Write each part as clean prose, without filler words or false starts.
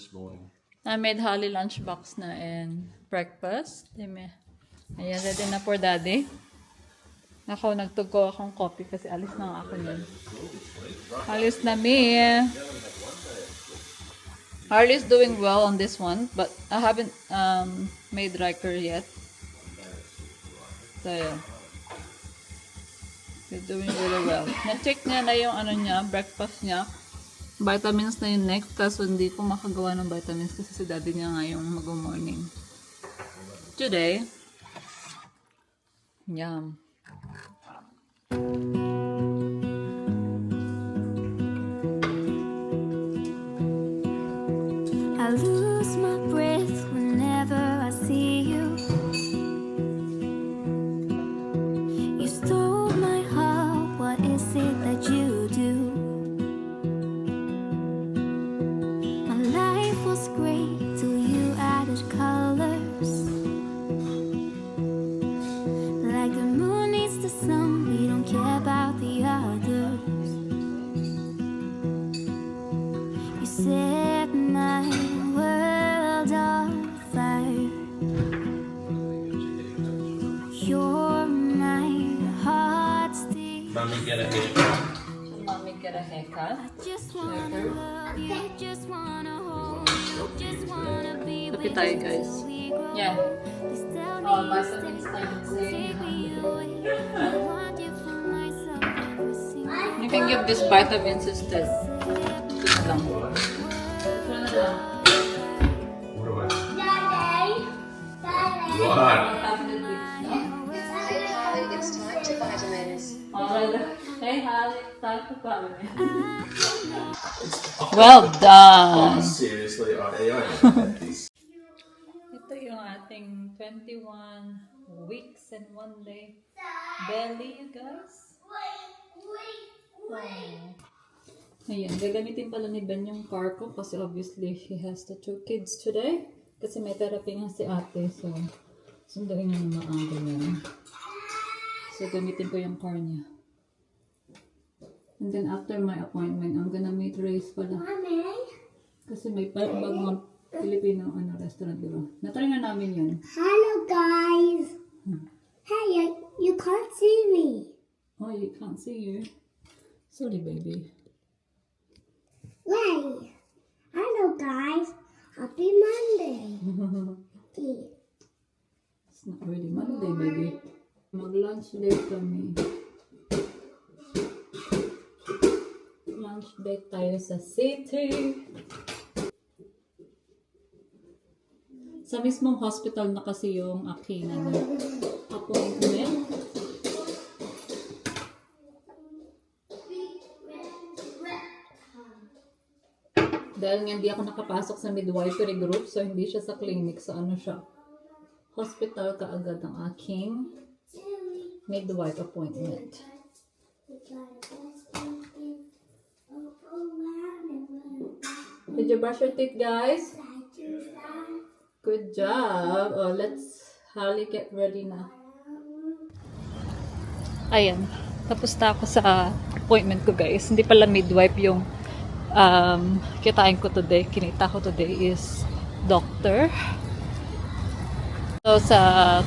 this morning. I made Holly lunchbox na and breakfast. Ayan, ready na for daddy. Ako, nagtugo akong coffee kasi alis na nga ako yun. Alis na me. Harley's doing well on this one, but I haven't made Riker yet. So, yeah. He's doing really well. Na-check niya na yung ano niya, breakfast niya. Vitamins na yung next, kaso hindi ko makagawa ng vitamins kasi si daddy niya nga yung mag-morning. Today, yum. I lose my breath whenever I see you. You stole my heart, what is it that you do? My life was great till you added colors. Like the moon needs the sun, we don't care about the others. You set my world on fire. You're my heart's desire. Mummy, get a haircut. Mommy get a haircut. I just wanna love you, just wanna hold you, just wanna be with Look at you guys. till we grow. Yeah. Please tell me Oh, you vitamins stay, time won't take me away. I want you for myself every single You can give this vitamins instead. Ito na lang. What do I? What? It's time to vitamins. Hey, Holly, time to vitamins. Well done! Seriously, I had these. Ito yung ating 21 weeks and 1 day belly, you guys. Oh. Ayan, gagamitin pala ni Ben yung car ko kasi obviously he has the 2 kids today. Kasi may therapy nga si ate, so sunduin niya ng maaga niya. So gamitin ko yung car niya. And then after my appointment, I'm gonna meet Race pala. Kasi may bagong Filipino restaurant, diba? Natry na namin yun. Hello guys. Hey, you can't see me. Oh, you can't see you. Sorry, baby. Wait. Hello guys. Happy Monday. It's not really Monday, baby. Mag-lunch date kami. Lunch date tayo sa city. Sa mismong hospital na kasi yung aking appointment. Dahil nga hindi ako nakapasok sa midwifery group, so hindi siya sa clinic, so ano siya. Hospital kaagad ang aking midwife appointment. Did you brush your teeth, guys? Good job. Oh, let's Holly get ready na. Ayan. Tapos na ako sa appointment ko, guys. Hindi pala midwife yung kitain ko today. Kinita ko today is doctor. So, sa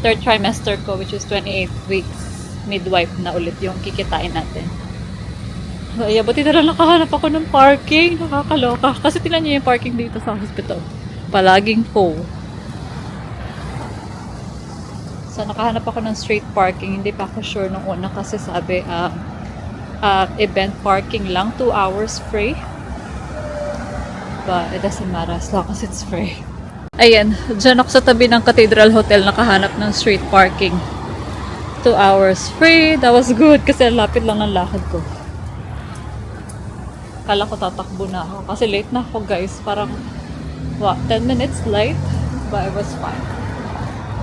third trimester ko, which is 28 weeks, midwife na ulit yung kikitain natin. Ay, buti na lang nakahanap ako ng parking. Nakakaloka. Kasi tingnan niyo yung parking dito sa hospital. Palaging full. So, nakahanap ako ng street parking. Hindi pa ako sure nung una kasi sabi event parking lang. 2 hours free. But it doesn't matter as long as it's free. Ayan. Diyan ako sa tabi ng Cathedral Hotel nakahanap ng street parking. 2 hours free. That was good kasi lapit lang ng lakad ko. Kala ko tatakbo na ako. Kasi late na ako, guys. Parang, 10 minutes late. But it was fine.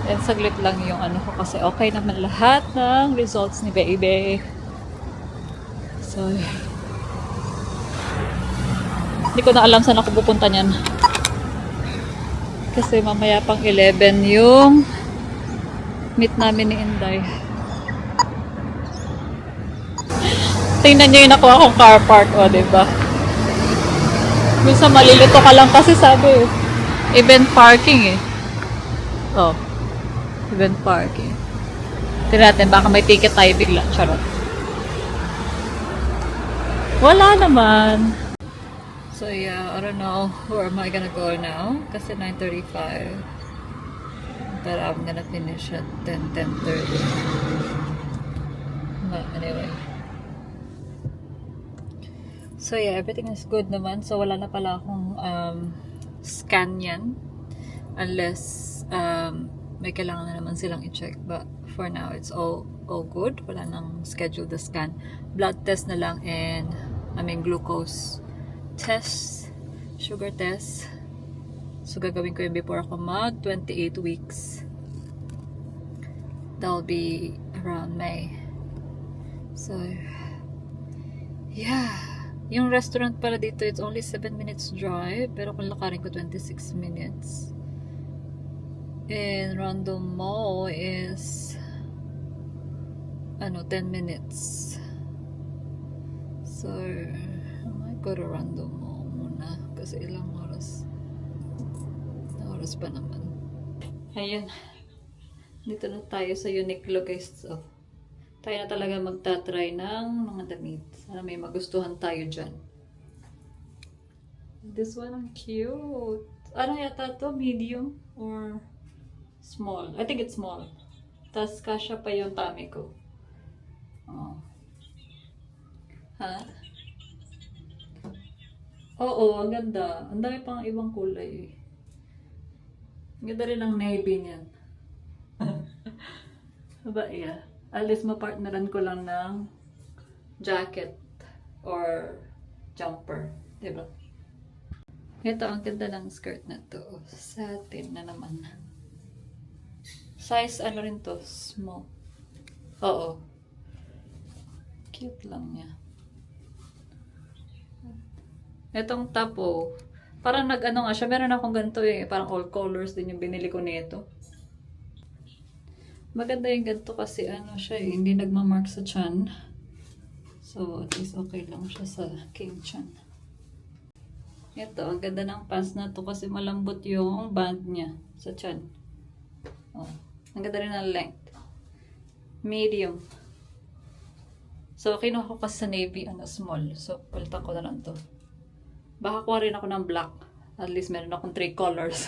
And saglit lang yung ano ko. Kasi okay naman lahat ng results ni baby. So, hindi ko na alam saan ako pupunta niyan. Kasi mamaya pang 11 yung meet namin ni Inday. Tingnan nyo yung nakuha akong car park, o, diba? Minsan malilito ka lang kasi sabi, event parking eh. Oh. Event parking. Tignan natin, baka may ticket tayo bigla. Charot. Wala naman. So yeah, I don't know where am I gonna go now. Kasi 9:35. But I'm gonna finish at 10:30. But anyway. So yeah, everything is good naman. So wala na pala akong scan yan. Unless may kailangan na naman silang i-check. But for now, it's all good. Wala nang schedule the scan. Blood test na lang and glucose test, sugar test. So gagawin ko yun before ako mag 28 weeks. That'll be around May. So yeah. Yung restaurant pala dito, it's only 7 minutes drive. Pero kung lakarin ko, 26 minutes. And Random Mall is 10 minutes. So, I might go to Random Mall muna. Kasi ilang oras. Oras pa naman. Ayan. Dito na tayo sa Uniqlo, guys. So, tayo na talaga magta-try ng mga damit. Sana may magustuhan tayo dyan. This one ang cute. Ano yata to? Medium or small? I think it's small. Tapos kasha pa yung tummy ko. Oh. Ha? Oo, ang ganda. Ang dami pang ibang kulay. Ang ganda rin ang navy niyan. But yeah. At least mapartneran ko lang ng jacket or jumper. Diba? Ito, ang ganda ng skirt na to. Satin na naman. Size ano rin to? Small. Oo. Cute lang niya. Itong top, oh. Parang nag-ano nga siya. Meron akong ganito eh. Parang all colors din yung binili ko nito. Maganda yung ganito kasi ano siya eh. Hindi nagmamark sa chan. So, at least okay lang siya sa king chan. Ito, ang ganda ng pants na to kasi malambot yung band niya sa chan. Oh, ang ganda rin ng length. Medium. So, kinuha ko kasi sa navy, small. So, palitan ko na lang to. Baka kuha rin ako ng black. At least meron akong 3 colors.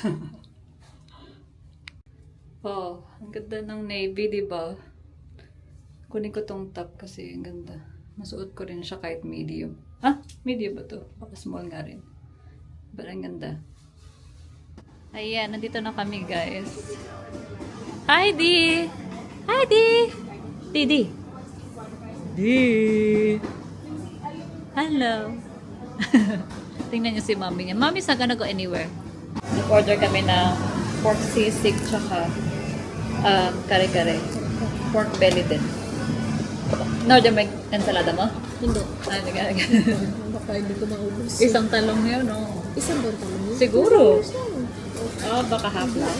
Oh, ang ganda ng navy, diba? Kunin ko tong top kasi ang ganda. Masuot ko rin siya kahit medium. Ah, medium ba to? Baka small nga rin. But ang ganda. Ayan, nandito na kami, guys. Hi, Di! Hi, Di! Di! Di! Hello! Tingnan niyo si Mommy niya. Mommy's not gonna go anywhere. Nag-order kami na pork sisig tsaka kare-kare. Pork belly din. Northern may ensalada mo? Hindi. Ay, Baka hindi ko maubos. isang talong yun, no? Isang buwan talong yun. Siguro. Baka half lang.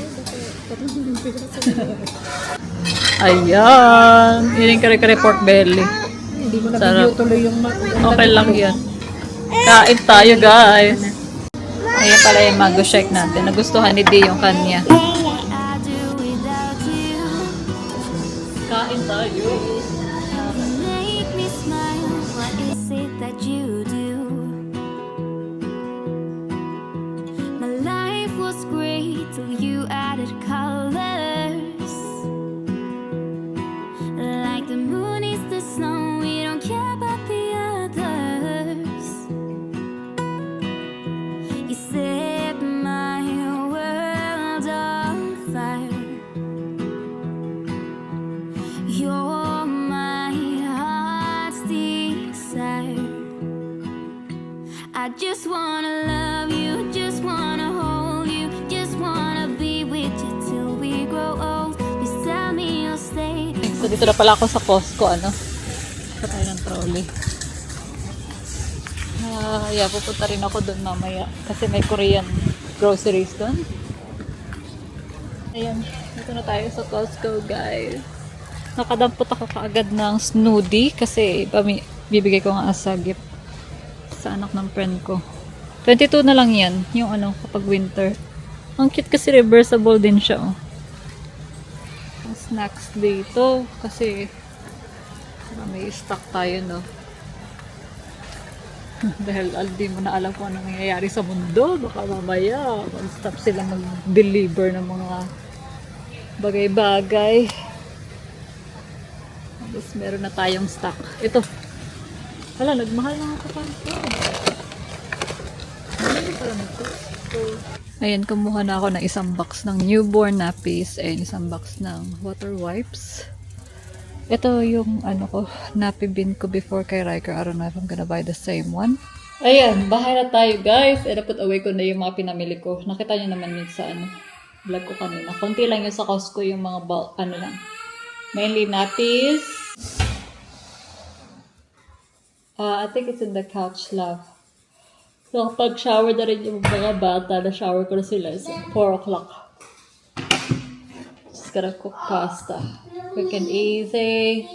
Ayan. Yun yung kare-kare pork belly. Hindi mo na Sarap. video tuloy yung Okay lang yan. Kain tayo, guys. Ayan pala yung mango shake natin. Nagustuhan ni Dee yung kanya. I do without you. Kain tayo. Make me smile. What is it that you do? My life was great till you added colors. Like the moon is the snow, we don't care about the others. You set my world on fire. You're my heart's desire. I just wanna love you, just wanna hold you, just wanna be with you till we grow old. Please tell me you'll stay. So, dito na pala ako sa Costco, Sa tayo ng trolley. Yeah, pupunta rin ako doon mamaya. Kasi may Korean groceries doon. Ayan, dito na tayo sa Costco, guys. Nakadampot ako kaagad ng Snoody kasi bibigay ko nga as a gift sa anak ng friend ko. 22 na lang yan. Yung ano, kapag winter. Ang cute kasi reversible din siya. Oh. Snacks dito. Kasi may stock tayo, no? Dahil di mo na alam kung anong nangyayari sa mundo. Baka mamaya mag-stop sila mag-deliver ng mga bagay-bagay. Tapos meron na tayong stock. Ito. Hala, nagmahal na ako pa. Ayan, kumuha na ako ng isang box ng newborn nappies and isang box ng water wipes. Ito yung ano ko, nappy bin ko before kay Riker. I don't know if I'm gonna buy the same one. Ayan, bahay na tayo guys. And put away ko na yung mga pinamili ko. Nakita nyo naman yun sa ano, vlog ko kanina. Konti lang yun sa Costco yung mga ano lang. Mainly nappies. I think it's in the couch love. So, kapag shower na rin yung mga bata, na-shower ko na sila. It's 4 o'clock. Just gotta cook pasta. Quick and easy.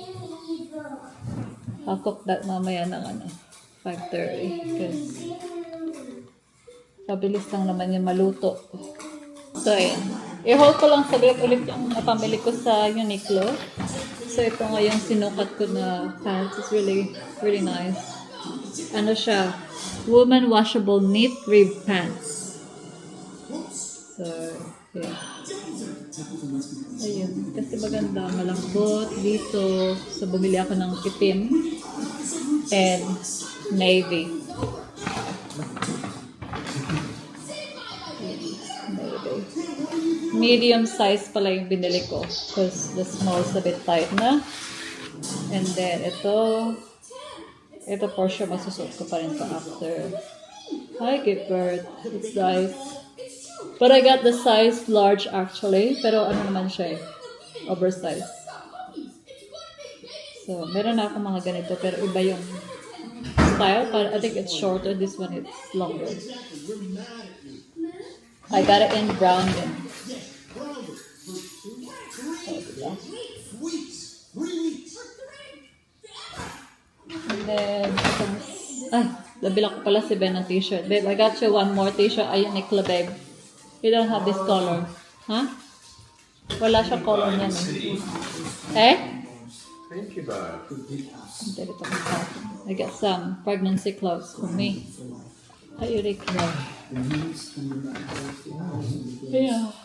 I'll cook that mamaya ng ano, 5:30. Because pabilis lang naman yung maluto. So, ayan. I-hold ko lang saglit ulit yung napamili ko sa Uniqlo. So, ito nga yung sinukat ko na pants. It's really, really nice. Ano siya? Woman washable knit rib pants. So, yeah. Ayun. Kasi maganda. Malambot dito. So, bumili ako ng itim and navy. Medium size pala yung binili ko because the small is a bit tight na. And then, ito for sure masusuot ko pa rin pa after. Hi, Gifford. It's nice. But I got the size large actually. Pero ano naman siya eh. Oversized. So, meron na akong mga ganito pero iba yung style. I think it's shorter. This one it's longer. I got it in brown din. And then, nabila ko pala si Ben ng t-shirt. Babe, I got you one more t-shirt. Ayun, Nikla, babe. You don't have this color. Huh? Wala siyang color niyan eh. Thank you, bud. I got some pregnancy clothes for me. Ayun, Nikla. Yeah.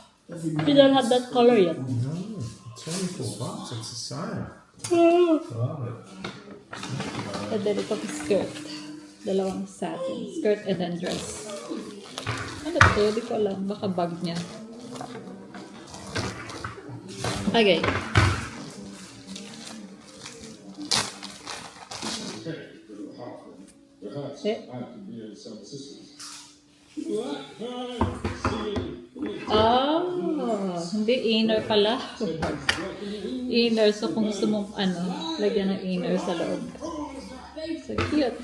You don't have that color yet. No, $24. It's the same. Love it. And then ito yung skirt. Dalawang satin. Skirt and then dress. Ano to? Di ko alam. Baka bag niya. Okay. Hindi inner pala. Inner. So kung gusto mong lagyan ng inner sa loob. So cute.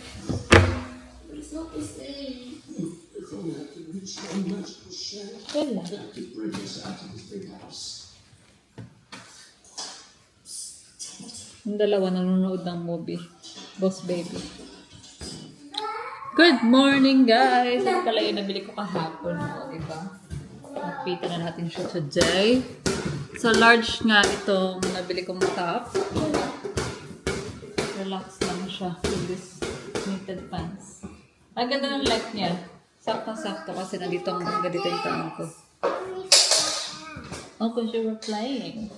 Wala. Yung dalawa nanonood ng movie. Boss Baby. Good morning, guys! Ito pala yung nabili ko kahapon. O, diba? Nakita na natin siya today. So, large nga itong nabili kong top. Relax lang siya with this knitted pants. Ang ganda ng light niya. Sakto-sakto kasi nandito ang ganito yung tanong ko. Oh, because you were playing.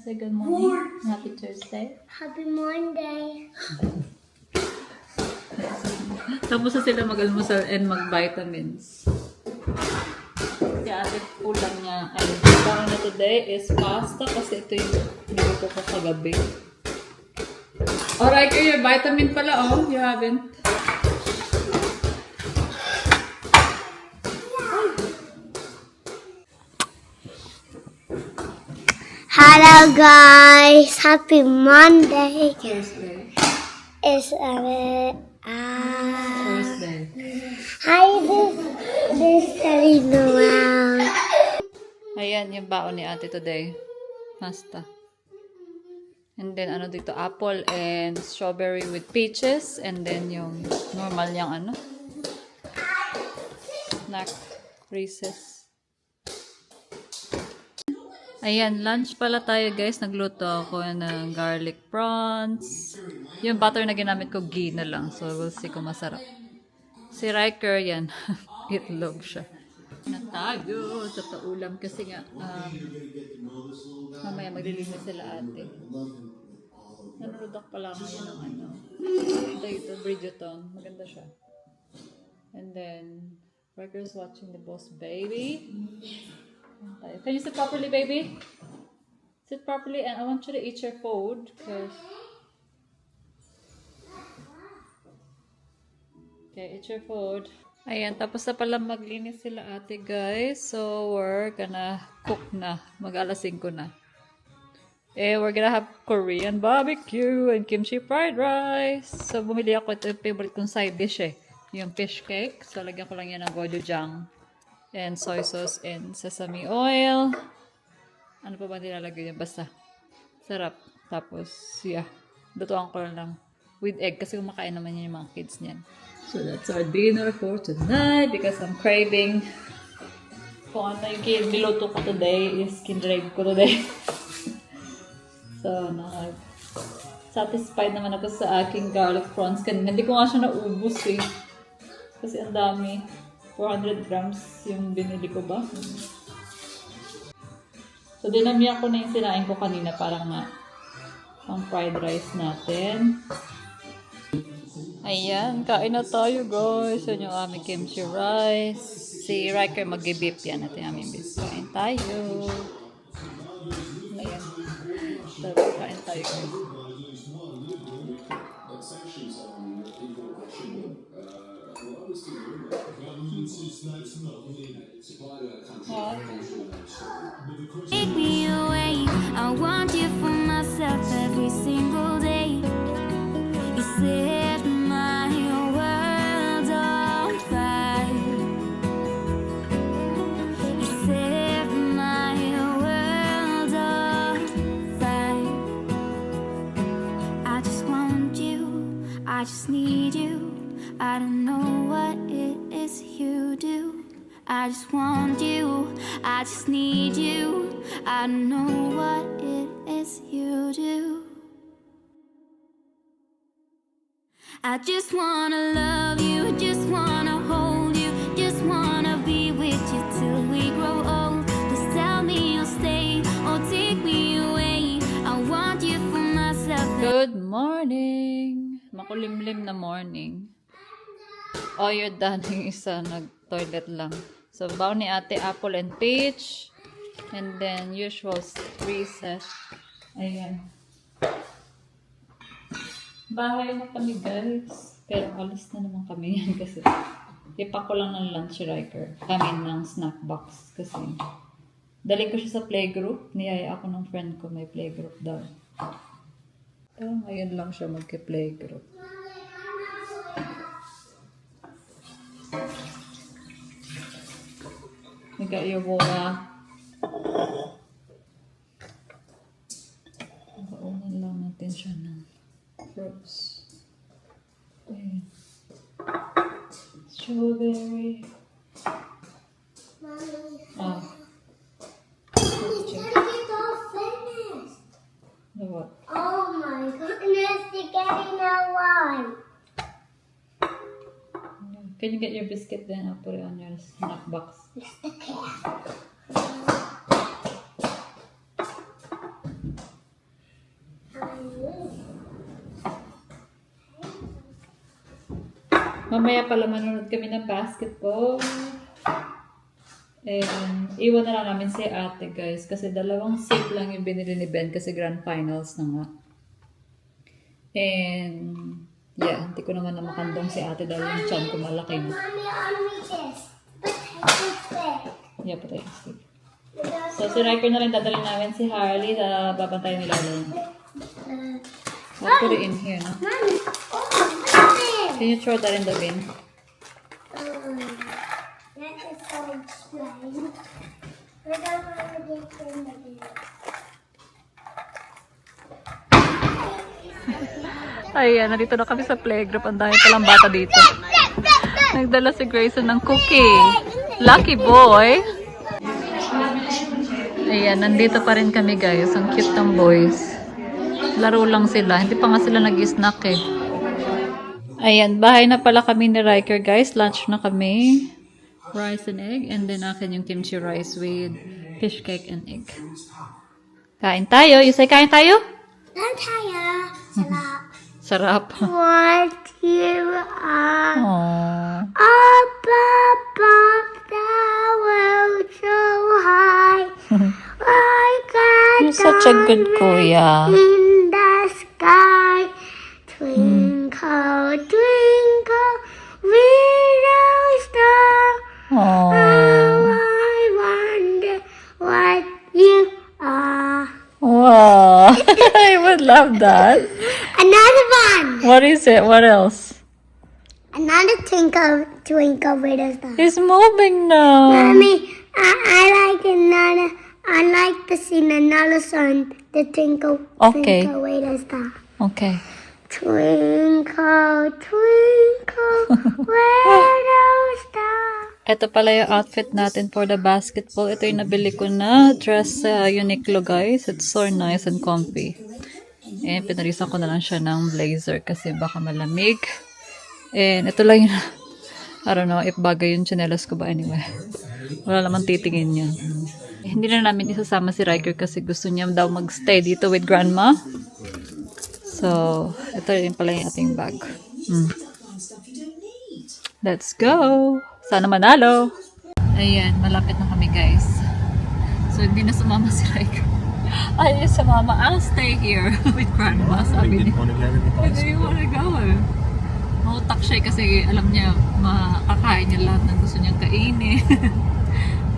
Say good morning. Happy Thursday. Happy Monday. Tapos na sila mag-almusal and mag-vitamins. Si ate ulam niya ay parang na today is pasta kasi ito yung niluto ko kagabi. Alright, your vitamin pala oh. You haven't. Hello guys, happy Monday. Thursday. It's Thursday. hi, this is around. Ayan yung baon ni ate today. Pasta. And then ano dito, apple and strawberry with peaches. And then yung normal niyang snack recess. Ayan, lunch pala tayo guys. Nagluto ako ng garlic prawns. Yung butter na ginamit ko, ghee na lang. So, we'll see kung masarap. Si Riker, yan. Itlog siya. Na tayo sa paulam kasi nga mamaya maglilinis sila ate. Nanonood ako pala ngayon ng ano. Ito, Bridgerton. Maganda siya. And then, Riker's watching The Boss Baby. Can you sit properly, baby? Sit properly, and I want you to eat your food. Okay, eat your food. Ayan, tapos na pala maglinis sila ate, guys. So, we're gonna cook na. Mag-alas 5 na. We're gonna have Korean barbecue and kimchi fried rice. So, bumili ako. Ito yung favorite kong side dish yung fish cake. So, lagyan ko lang yan ng gochujang and soy sauce and sesame oil. Ano pa ba nilalagay yan? Basta. Sarap. Tapos, yeah. Lutuan ko lang with egg kasi kumakain naman yun yung mga kids niyan. So, that's our dinner for tonight because I'm craving. Kung ano yung niluto ko today is kinrave ko today. So, satisfied naman ako sa aking garlic prawns. Kanina, hindi ko nga siya naubos kasi ang dami. 400 grams yung binili ko ba? So, dinamihan ko na yung sinain ko kanina para nga ang fried rice natin. Ayan, kain na tayo guys. Yan yung aming kimchi rice. Si Riker mag-beef yan. Ito yung aming beef. Kain tayo. Ayan. So, kain tayo guys. Take me away. I want you for myself every single day. You set my world on fire. You set my world on fire. I just want you. I just need you. I don't know what it is you do. I just want you, I just need you. I don't know what it is you do. I just wanna love you, just wanna hold you, just wanna be with you till we grow old. Just tell me you'll stay or take me away. I want you for myself. Good morning! Makulimlim na morning. Oh, you're done. Yung isa nag-toilet lang. So, baon ni ate, apple and peach. And then, usual recess. Ayan. Bahay na kami, guys. Pero alis na naman kami yan kasi ipak ko lang ng lunch Riker. Ng snack box. Kasi daling ko siya sa playgroup. Niyaya ako ng friend ko may playgroup daw. Pero ngayon lang siya magki-playgroup. Nag-iwawa. Nakaunan lang natin siya ng fruits. Ayan. Strawberry. Mommy, Ah. it's all finished. The what? Oh my goodness, you're getting a one. Can you get your biscuit then? I'll put it on your snack box. Mamaya pala manonood kami ng basketball. And iwan na lang namin si ate guys. Kasi 2 seat lang yung binili ni Ben kasi grand finals na nga. And yeah, hindi ko naman na makandong si ate dahil yung chan ko malaki na. Mommy, on me this. Potato stick. Yeah, potato stick. So si Riker na rin dadalhin namin si Harley na babantay nila lang. I'll put it in here, no? Mommy, oh, what's this? Can you throw that in the bin? That is so strange. We're gonna put it in the bin. Ayan, nandito na kami sa playgroup. Ang dami palang bata dito. Nagdala si Grayson ng cookie. Lucky boy. Ayan, nandito pa rin kami guys. Ang cute ng boys. Laro lang sila. Hindi pa nga sila nag-snack eh. Ayan, bahay na pala kami ni Riker guys. Lunch na kami. Rice and egg. And then akin yung kimchi rice with fish cake and egg. Kain tayo. You say kain tayo? Taya. Sarap. Sarap. What you are. Aww. Up above the world so high. Like a You're such a good kuya. in the sky. Twinkle, twinkle, little star. Aww. I wonder what you are. Wow. I would love that. Another one. What is it? What else? Another twinkle, twinkle, little star. He's moving now. Mommy, I like another. I like to sing another song. The twinkle, Okay. twinkle, little star. Okay. Twinkle, twinkle, little star. Ito pala yung outfit natin for the basketball. Ito yung nabili ko na dress sa Uniqlo guys. It's so nice and comfy. And pinarisan ko na lang siya ng blazer kasi baka malamig. And ito lang yung, I don't know if bagay yung chinelas ko ba anyway. Wala naman titingin yan. Hindi na namin isasama si Riker kasi gusto niya daw magstay dito with grandma. So, ito rin pala yung ating bag. Let's go! Sana manalo! Ayan, malapit na kami guys. So, hindi na sumama si Riker. Ay, sumama. I'll stay here with grandma. Sabi niya. Hindi you wanna go eh. Mautak siya kasi alam niya makakain niya lahat ng gusto niyang kainin.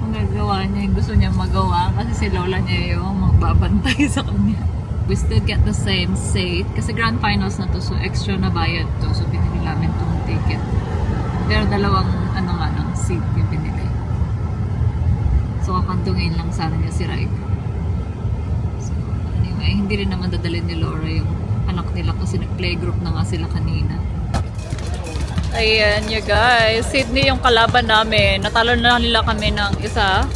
Ang gagawa niya yung gusto niyang magawa kasi si lola niya yung magbabantay sa kanya. We still get the same seat kasi grand finals na to so extra na bayad to so binili namin itong ticket. Pero dalawang seat yung binili. So kakantungin lang sana niya si Riker. So anyway, hindi rin naman dadalhin ni Laura yung anak nila kasi nag-playgroup na nga sila kanina. Ayan you guys, Sydney yung kalaban namin. Natalo na nila kami ng isa.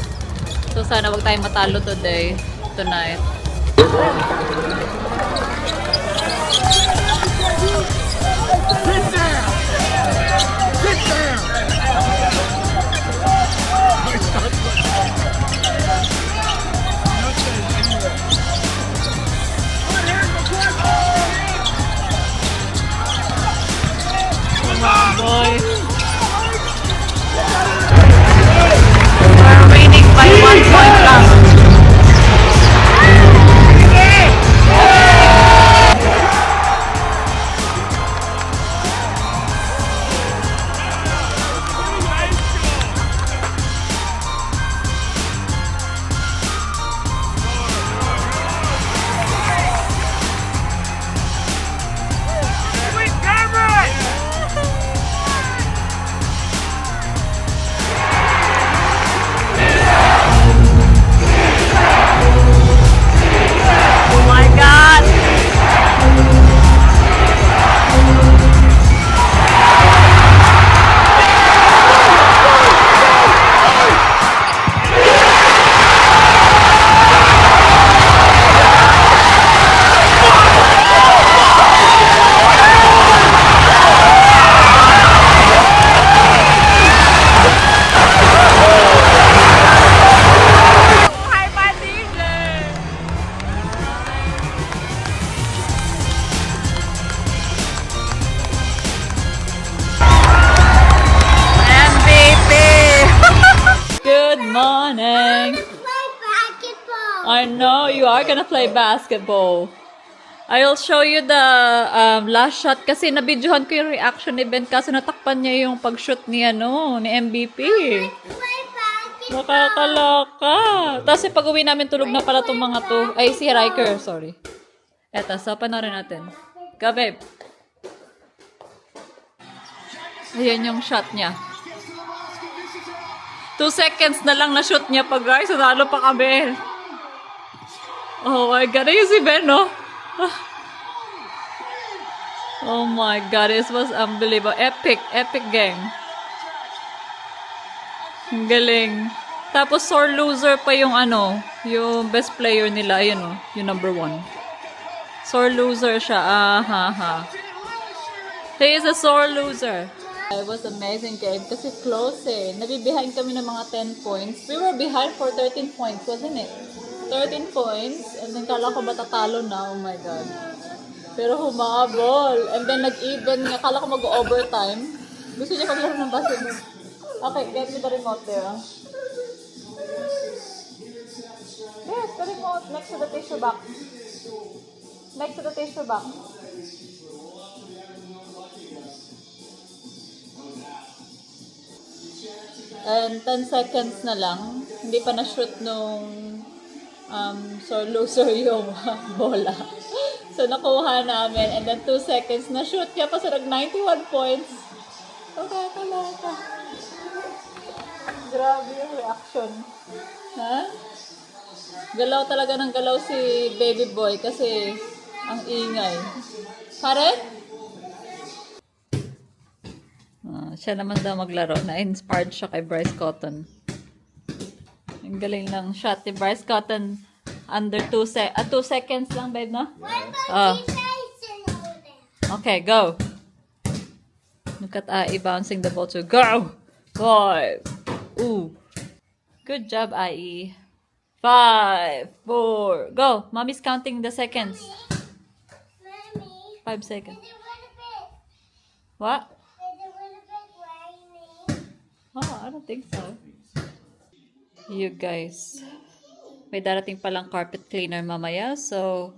So sana wag tayong matalo tonight. Boys. We're winning by 1 point lang. Morning. Play basketball. I know you are gonna play basketball. I'll show you the last shot kasi nabidyohan ko yung reaction event kasi natakpan niya yung pag-shoot ni MVP. Play basketball. Nakakaloka. Tapos pag uwi namin tulog na pala itong mga to. Ay, si Riker, sorry. Eto, so panoorin natin. Go, babe. Ayan yung shot niya. 2 seconds na lang na-shoot niya pa, guys. Nanalo pa kami. Oh my God. Ayun si Ben, no? Oh my God. This was unbelievable. Epic game. Ang galing. Tapos sore loser pa yung ano, yung best player nila, ayun oh, yung number 1. Sore loser siya. Ha. He is a sore loser. It was amazing game kasi close eh. Nabibehind kami ng mga 10 points. We were behind for 13 points, wasn't it? 13 points. And then kala ko matatalo na. Oh my God. Pero humabol. And then nag-even. Kala ko mag-overtime. Gusto niya paglaro ng basketball. Okay, get me the remote there. Yes, the remote next to the tissue box. Next to the tissue box. And 10 seconds na lang. Hindi pa na-shoot nung so loser yung bola. So nakuha namin. And then 2 seconds na-shoot. Kaya pa sa 91 points. Okay, kalata. Grabe yung reaction. Ha? Galaw talaga ng galaw si baby boy kasi ang ingay. Karen? Siya naman daw maglaro. Na-inspired siya kay Bryce Cotton. Ang galing lang shot ni Bryce Cotton. Under 2 seconds lang, babe, no? Okay, go. Look at Ai bouncing the ball to go. 5. Ooh. Good job, Ai. 5, 4, go. Mommy's counting the seconds. 5 seconds. What? Oh, I don't think so. You guys. May darating palang carpet cleaner mamaya. So,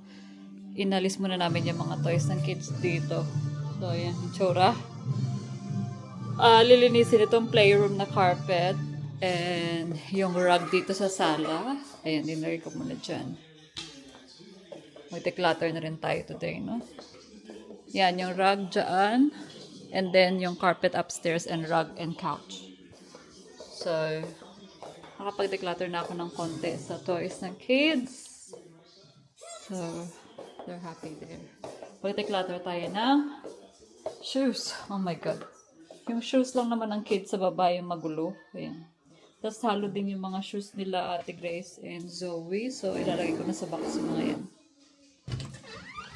inalis muna namin yung mga toys ng kids dito. So, ayan. Itsura. Lilinisin itong playroom na carpet. And yung rug dito sa sala. Ayan, dinari ko muna dyan. Mag-declutter na rin tayo today, no? Yan, yung rug dyan. And then yung carpet upstairs and rug and couch. So, nakapag-declutter na ako ng konti sa toys ng kids. So, they're happy there. Pag-declutter tayo ng shoes. Oh my God. Yung shoes lang naman ng kids sa baba yung magulo. Ayan. Tapos halo din yung mga shoes nila Ate Grace and Zoe. So, ilalagay ko na sa box yung mga yan.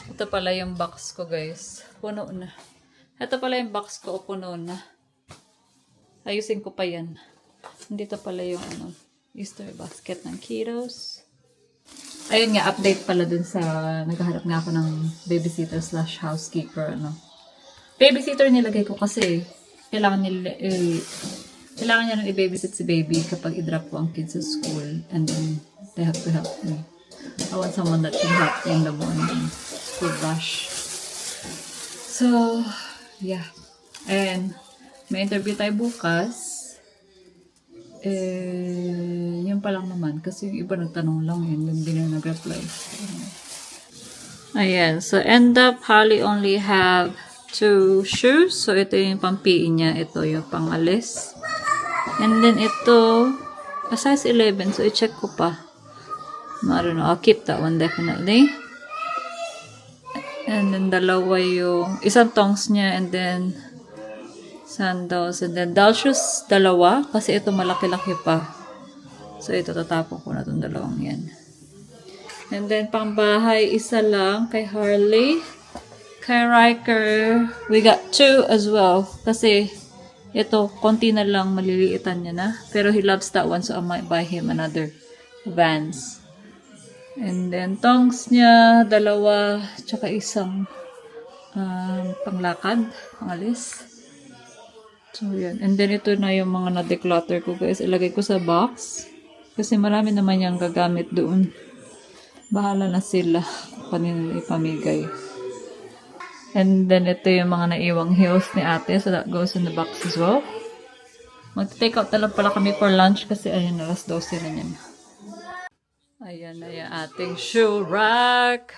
Ito pala yung box ko, guys. Puno na. Ito pala yung box ko. Puno na. Ayusin ko pa yan. Dito pala yung Easter basket ng kiddos. Ayun nga, update pala dun sa naghahanap nga ako ng babysitter / housekeeper. Babysitter nilagay ko kasi kailangan niya nang i-babysit si baby kapag i-drop ko ang kids sa school. And then, they have to help me. I want someone that can help me in the morning. School rush. So, yeah. And, may interview tayo bukas. Yun pa lang naman. Kasi yung iba nagtanong lang yun. Hindi na nag-reply. Ayan. So, end up, Holly only have 2 shoes. So, ito yung pampiin niya. Ito yung pangalis. And then, ito, a size 11. So, i-check ko pa. I don't know. I'll keep that one definitely. And then, dalawa yung, isang tongs niya. And then, sandals. And then, doll shoes, dalawa. Kasi ito malaki-laki pa. So, ito tatapon ko na itong dalawang yan. And then, pangbahay, isa lang kay Harley. Kay Riker, we got 2 as well. Kasi, ito, konti na lang, maliliitan niya na. Pero he loves that one, so I might buy him another Vans. And then, tongs niya, dalawa, tsaka isang panglakad, pangalis. So, yan. And then, ito na yung mga na-declutter ko, guys. Ilagay ko sa box. Kasi marami naman yung gagamit doon. Bahala na sila. Kanina ipamigay. And then, ito yung mga naiwang heels ni ate. So, that goes in the box as well. Mag-take out na lang pala kami for lunch kasi ayun, alas 12 na yan. Ayan na yung ating shoe rack.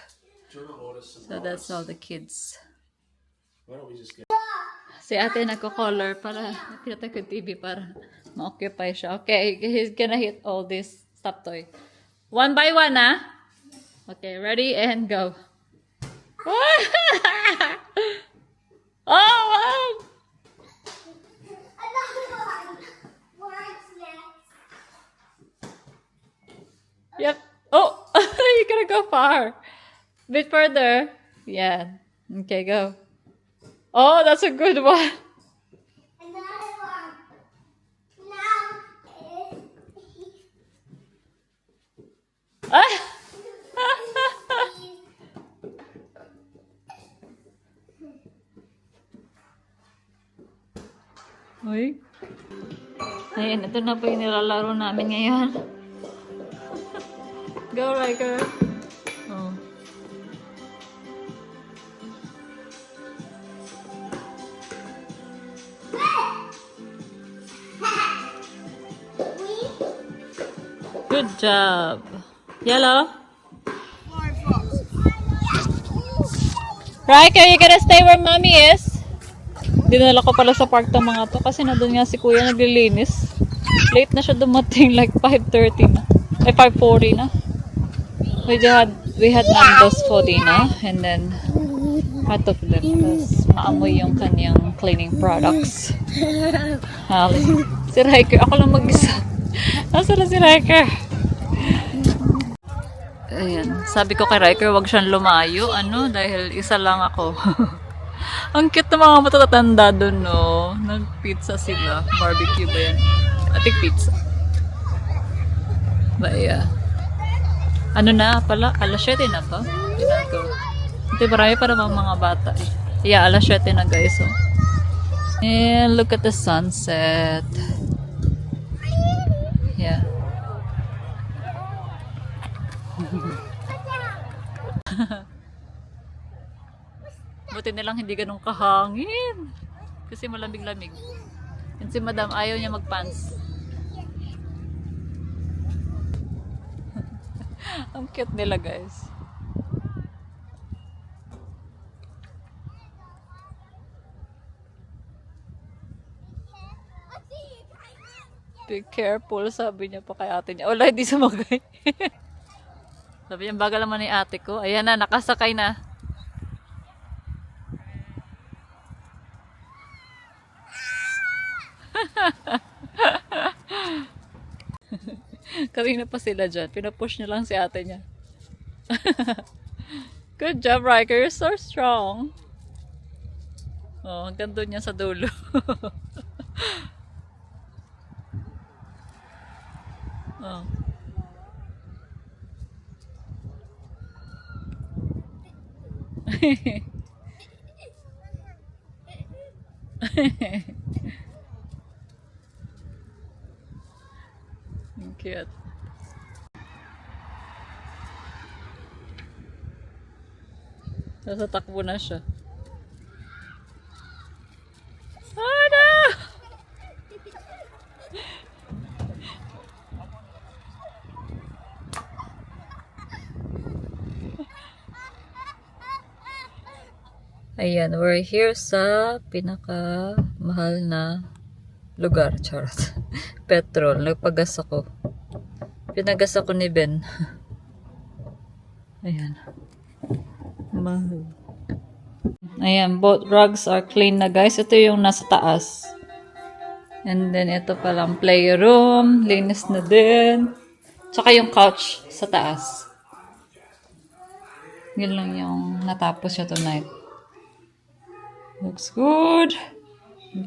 So, that's all the kids. Si ate nagko-color para nakita ko yung TV para ma-occupy siya. Okay, he's gonna hit all this stop toy. 1 by 1, ah? Okay, ready and go. Oh, wow! Another one. Watch now. Yep. Oh, you're gonna go far. Bit further. Yeah. Okay, go. Oh, that's a good one. Another one. Now Ah! Uy. Ayan, ito na po yung nilalaro namin ngayon. Go, Riker. Oh. Good job. Yellow. Riker, you gonna stay where mommy is? Dinala ko pala sa park ng mga to kasi nandun nga si kuya naglilinis. Late na siya dumating, like 5:30 na. 5:40 na. We had Nando's for dinner and then I took them because maamoy yung kanyang cleaning products. Si Riker, ako lang mag-isa. Nasaan na si Riker? Ayan. Sabi ko kay Riker, wag siyang lumayo. Dahil isa lang ako. Ang cute ng mga matatanda doon, no? Nag-pizza sila. Barbecue ba yan? I think pizza. But yeah. Na pala? Alas 7 na ba? Ginagawa. Ito, marami pa naman mga bata eh. Yeah, alas 7 na guys, oh. And look at the sunset. Yeah. Buti nilang hindi ganun kahangin. Kasi malamig-lamig. And si madam ayaw niya mag-pants. Ang cute nila guys. Be careful, sabi niya pa kay ate niya. Wala, hindi sumagay. Sabi niya, bagal naman ni ate ko. Ayan na, nakasakay na. Kanina pa sila dyan. Pinapush niya lang si ate niya. Good job, Riker. You're so strong. Oh, hanggang doon niya sa dulo. Oh. Cute. Nasa takbo na siya. Oh no! Ayan, we're here sa pinaka mahal na lugar. Charot. Petrol. Nagpagas ako. Pinagas ako ni Ben. Ayan. Mahal. Ayan, both rugs are clean na guys. Ito yung nasa taas. And then ito palang playroom. Linis na din. Tsaka yung couch sa taas. Yun lang yung natapos siya tonight. Looks good.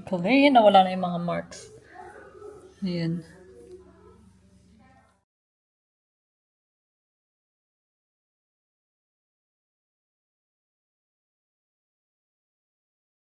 Clean. Nawala na yung mga marks. Ayan.